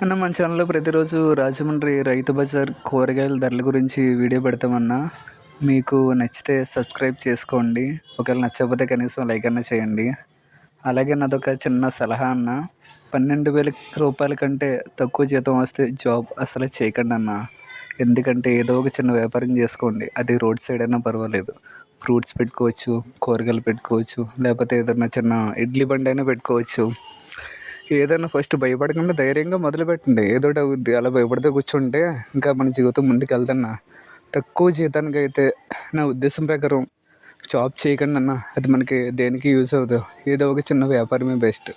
మన ఛానల్లో ప్రతిరోజు రాజమండ్రి రైతు బజార్ కూరగాయల ధరల గురించి వీడియో పెడతామన్నా. మీకు నచ్చితే సబ్స్క్రైబ్ చేసుకోండి. ఒకవేళ నచ్చకపోతే కనీసం లైక్ అన్నా చేయండి. అలాగే నాదొక చిన్న సలహా అన్న, 12,000 రూపాయల కంటే తక్కువ జీతం వస్తే జాబ్ అసలు చేయకండి అన్న. ఎందుకంటే ఏదో ఒక చిన్న వ్యాపారం చేసుకోండి, అది రోడ్ సైడ్ అయినా పర్వాలేదు. ఫ్రూట్స్ పెట్టుకోవచ్చు, కూరగాయలు పెట్టుకోవచ్చు, లేకపోతే ఏదైనా చిన్న ఇడ్లీ బండి అయినా పెట్టుకోవచ్చు. ఏదైనా ఫస్ట్ భయపడకుండా ధైర్యంగా మొదలుపెట్టండి. ఏదో ఒకటి అవుద్ది. అలా భయపడితే కూర్చుంటే ఇంకా మన జీవితం ముందుకు వెళ్తున్నా. తక్కువ జీతానికి అయితే నా ఉద్దేశం ప్రకారం జాబ్ చేయకండి అన్న. అది మనకి దేనికి యూజ్ అవ్వదు. ఏదో ఒక చిన్న వ్యాపారమే బెస్ట్.